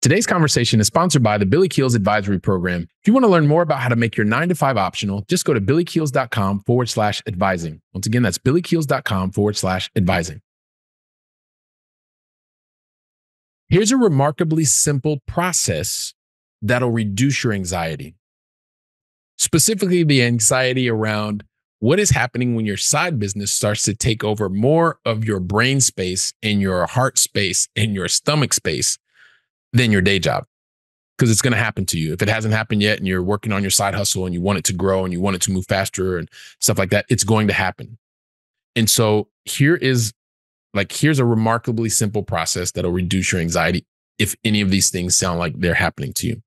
Today's conversation is sponsored by the Billy Keels Advisory Program. If you want to learn more about how to make your 9-to-5 optional, just go to billykeels.com/advising. Once again, that's billykeels.com/advising. Here's a remarkably simple process that'll reduce your anxiety. Specifically, the anxiety around what is happening when your side business starts to take over more of your brain space and your heart space and your stomach space than your day job. Because it's going to happen to you. If it hasn't happened yet and you're working on your side hustle and you want it to grow and you want it to move faster and stuff like that, it's going to happen. And so here's a remarkably simple process that'll reduce your anxiety if any of these things sound like they're happening to you.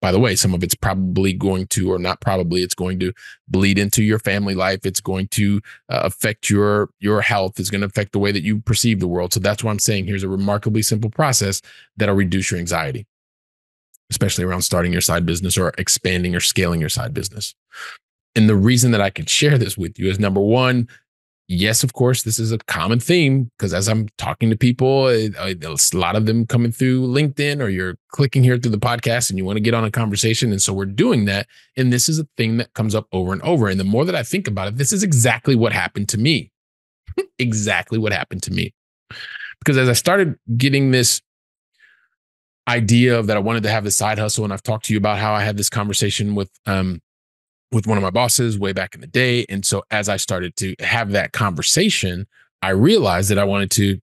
By the way, some of it's probably going to, or not probably, it's going to bleed into your family life. It's going to affect your health. It's going to affect the way that you perceive the world. So that's why I'm saying here's a remarkably simple process that'll reduce your anxiety, especially around starting your side business or expanding or scaling your side business. And the reason that I could share this with you is, number one, yes, of course, this is a common theme because as I'm talking to people, a lot of them coming through LinkedIn or you're clicking here through the podcast and you want to get on a conversation. And so we're doing that. And this is a thing that comes up over and over. And the more that I think about it, this is exactly what happened to me. Exactly what happened to me. Because as I started getting this idea of that I wanted to have this side hustle, and I've talked to you about how I had this conversation with one of my bosses way back in the day. And so as I started to have that conversation, I realized that I wanted to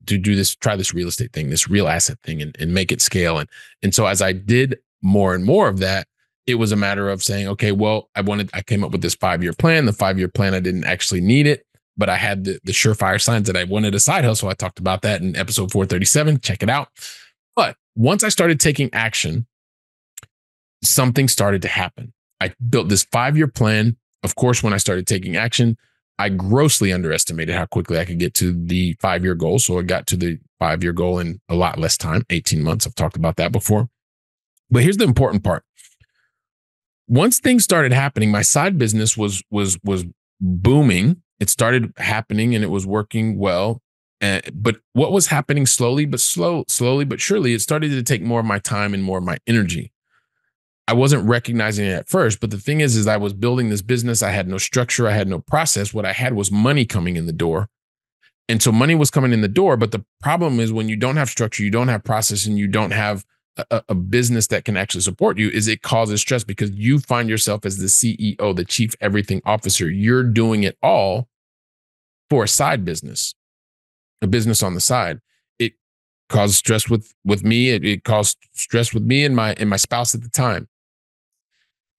do this, try this real estate thing, this real asset thing and make it scale. And so as I did more and more of that, it was a matter of saying, okay, well, I came up with this 5-year plan. The 5-year plan, I didn't actually need it, but I had the surefire signs that I wanted a side hustle. I talked about that in episode 437. Check it out. But once I started taking action, something started to happen. I built this 5-year plan. Of course, when I started taking action, I grossly underestimated how quickly I could get to the 5-year goal. So I got to the 5-year goal in a lot less time, 18 months. I've talked about that before. But here's the important part. Once things started happening, my side business was booming. It started happening and it was working well. But what was happening slowly but surely, it started to take more of my time and more of my energy. I wasn't recognizing it at first, but the thing is I was building this business. I had no structure. I had no process. What I had was money coming in the door. And so money was coming in the door. But the problem is when you don't have structure, you don't have process, and you don't have a business that can actually support you, is it causes stress because you find yourself as the CEO, the chief everything officer. You're doing it all for a side business, a business on the side. It caused stress with me. It caused stress with me and my spouse at the time.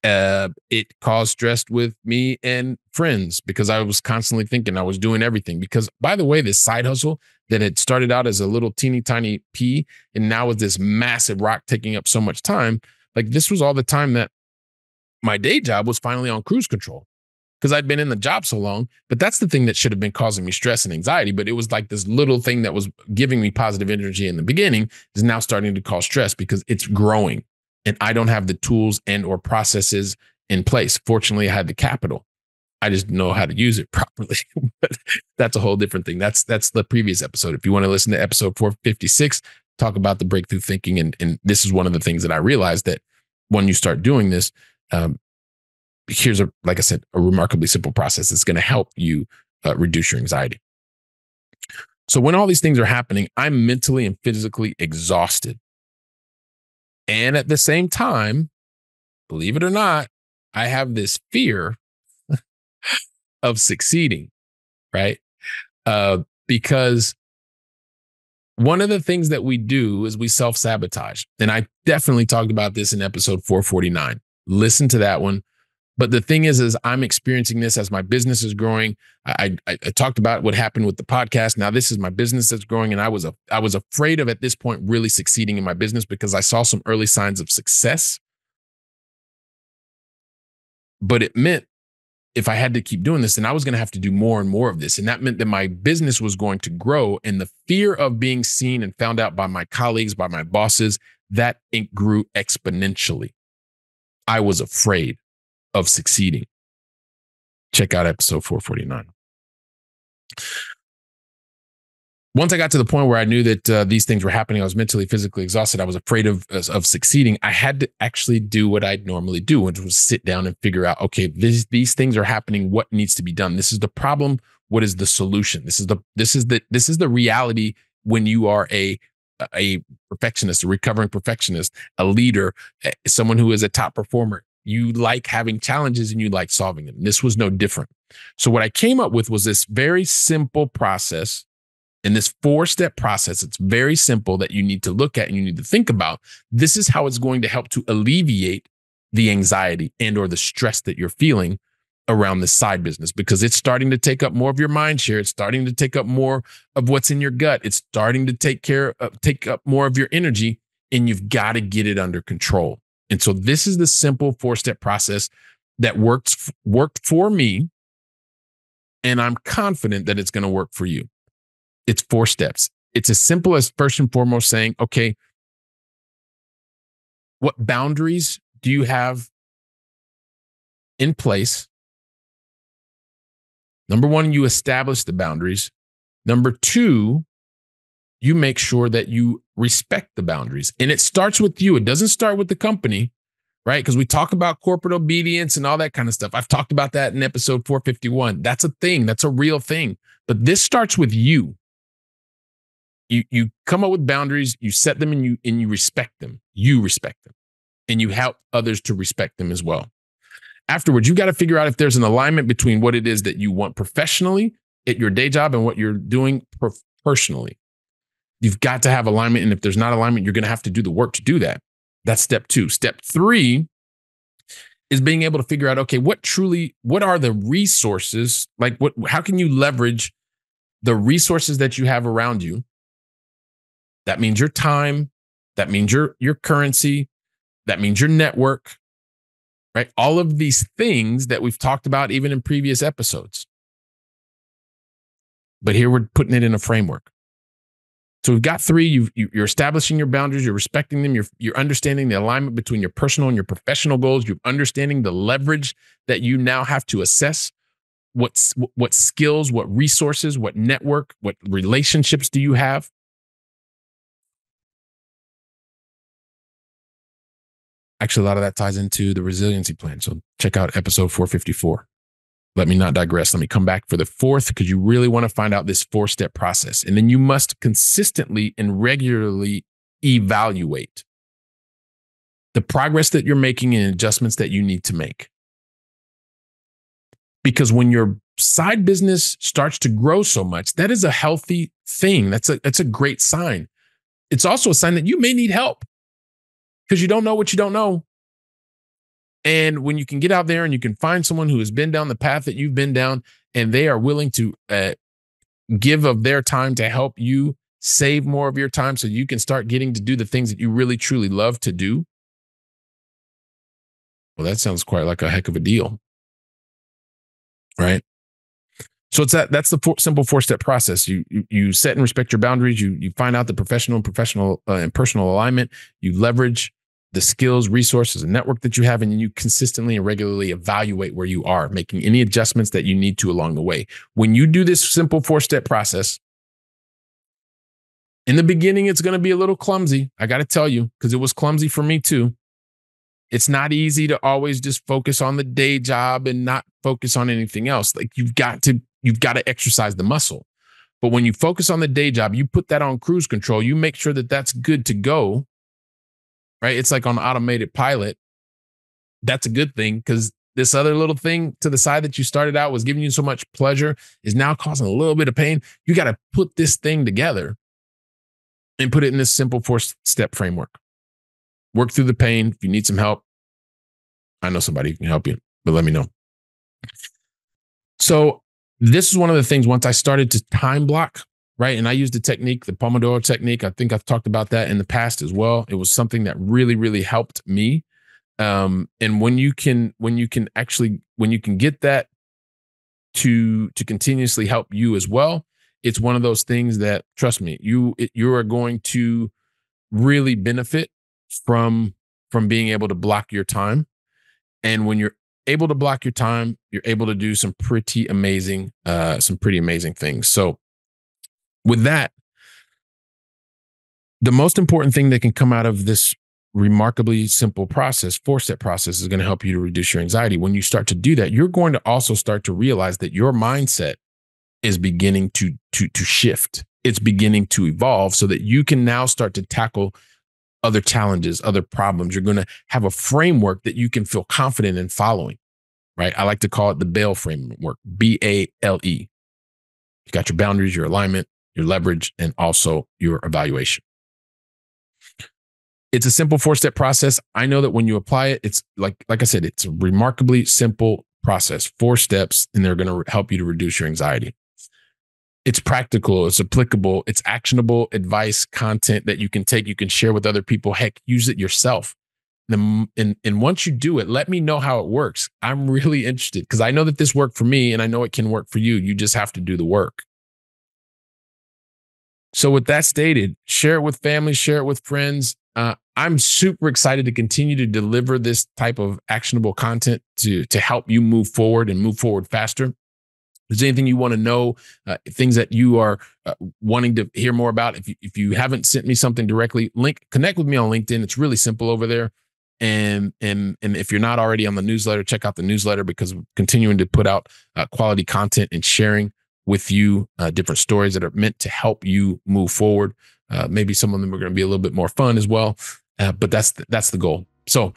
It caused stress with me and friends because I was constantly thinking I was doing everything. Because, by the way, this side hustle that had started out as a little teeny tiny pea and now with this massive rock taking up so much time, like this was all the time that my day job was finally on cruise control because I'd been in the job so long. But that's the thing that should have been causing me stress and anxiety. But it was like this little thing that was giving me positive energy in the beginning is now starting to cause stress because it's growing. And I don't have the tools and or processes in place. Fortunately, I had the capital. I just know how to use it properly. But that's a whole different thing. That's the previous episode. If you want to listen to episode 456, talk about the breakthrough thinking. And this is one of the things that I realized that when you start doing this, here's like I said, a remarkably simple process that's going to help you reduce your anxiety. So when all these things are happening, I'm mentally and physically exhausted. And at the same time, believe it or not, I have this fear of succeeding, right? Because one of the things that we do is we self-sabotage. And I definitely talked about this in episode 449. Listen to that one. But the thing is I'm experiencing this as my business is growing. I talked about what happened with the podcast. Now this is my business that's growing. And I was afraid of at this point really succeeding in my business because I saw some early signs of success. But it meant if I had to keep doing this, then I was going to have to do more and more of this. And that meant that my business was going to grow. And the fear of being seen and found out by my colleagues, by my bosses, that it grew exponentially. I was afraid of succeeding. Check out episode 449. Once I got to the point where I knew that these things were happening, I was mentally, physically exhausted. I was afraid of succeeding. I had to actually do what I'd normally do, which was sit down and figure out, okay, these things are happening. What needs to be done? This is the problem. What is the solution? This is the reality when you are a perfectionist, a recovering perfectionist, a leader, someone who is a top performer. You like having challenges and you like solving them. This was no different. So what I came up with was this very simple process, in this 4-step process. It's very simple that you need to look at and you need to think about. This is how it's going to help to alleviate the anxiety and or the stress that you're feeling around this side business, because it's starting to take up more of your mind share. It's starting to take up more of what's in your gut. It's starting to take up more of your energy, and you've got to get it under control. And so this is the simple 4-step process that worked for me, and I'm confident that it's going to work for you. It's 4 steps. It's as simple as, first and foremost, saying, okay, what boundaries do you have in place? Number 1, you establish the boundaries. Number 2, you make sure that you respect the boundaries. And it starts with you. It doesn't start with the company, right? Because we talk about corporate obedience and all that kind of stuff. I've talked about that in episode 451. That's a thing. That's a real thing. But this starts with you. You come up with boundaries, you set them, and you respect them. You respect them, and you help others to respect them as well. Afterwards, you got to figure out if there's an alignment between what it is that you want professionally at your day job and what you're doing personally. You've got to have alignment, and if there's not alignment, you're going to have to do the work to do that. That's step 2. Step 3 is being able to figure out, okay, what are the resources? Like, how can you leverage the resources that you have around you? That means your time. That means your currency. That means your network, right? All of these things that we've talked about even in previous episodes. But here we're putting it in a framework. So we've got 3. You're establishing your boundaries. You're respecting them. You're understanding the alignment between your personal and your professional goals. You're understanding the leverage that you now have to assess. What skills, what resources, what network, what relationships do you have? Actually, a lot of that ties into the resiliency plan. So check out episode 454. Let me not digress. Let me come back for the 4th, because you really want to find out this 4-step process. And then you must consistently and regularly evaluate the progress that you're making and adjustments that you need to make. Because when your side business starts to grow so much, that is a healthy thing. That's a great sign. It's also a sign that you may need help, because you don't know what you don't know. And when you can get out there and you can find someone who has been down the path that you've been down, and they are willing to give of their time to help you save more of your time so you can start getting to do the things that you really, truly love to do. Well, that sounds quite like a heck of a deal, right? So that's the simple 4-step process. You set and respect your boundaries. You find out the professional and personal alignment. You leverage the skills, resources, and network that you have, and you consistently and regularly evaluate where you are, making any adjustments that you need to along the way. When you do this simple 4-step process, in the beginning, it's going to be a little clumsy. I got to tell you, because it was clumsy for me too. It's not easy to always just focus on the day job and not focus on anything else. Like, you've got to exercise the muscle. But when you focus on the day job, you put that on cruise control. You make sure that that's good to go, right? It's like on automated pilot. That's a good thing, because this other little thing to the side that you started out was giving you so much pleasure is now causing a little bit of pain. You got to put this thing together and put it in this simple 4-step framework. Work through the pain. If you need some help, I know somebody who can help you, but let me know. So this is one of the things, once I started to time block, right? And I used the technique, the Pomodoro technique. I think I've talked about that in the past as well. It was something that really, really helped me. And when you can get that to continuously help you as well, it's one of those things that, trust me, you are going to really benefit from being able to block your time. And when you're able to block your time, you're able to do some pretty amazing things. So With that, the most important thing that can come out of this remarkably simple process, 4-step process, is going to help you to reduce your anxiety. When you start to do that, you're going to also start to realize that your mindset is beginning to shift. It's beginning to evolve so that you can now start to tackle other challenges, other problems. You're going to have a framework that you can feel confident in following, right? I like to call it the BALE framework, BALE. You got your boundaries, your alignment, your leverage, and also your evaluation. It's a simple 4-step process. I know that when you apply it, it's like I said, it's a remarkably simple process, 4 steps, and they're going to help you to reduce your anxiety. It's practical, it's applicable, it's actionable advice, content that you can take, you can share with other people. Heck, use it yourself. And once you do it, let me know how it works. I'm really interested because I know that this worked for me and I know it can work for you. You just have to do the work. So with that stated, share it with family, share it with friends. I'm super excited to continue to deliver this type of actionable content to help you move forward and move forward faster. If there's anything you want to know, things that you are wanting to hear more about, if you haven't sent me something directly, connect with me on LinkedIn. It's really simple over there. And if you're not already on the newsletter, check out the newsletter because we're continuing to put out quality content and sharing with you different stories that are meant to help you move forward. Maybe some of them are going to be a little bit more fun as well, but that's the goal. So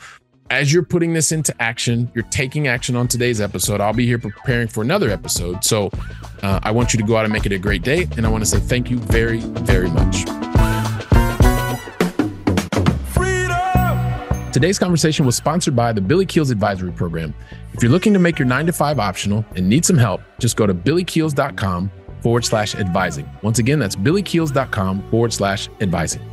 as you're putting this into action, you're taking action on today's episode. I'll be here preparing for another episode. So I want you to go out and make it a great day. And I want to say thank you very, very much. Today's conversation was sponsored by the Billy Keels Advisory Program. If you're looking to make your 9-to-5 optional and need some help, just go to billykeels.com/advising. Once again, that's billykeels.com/advising.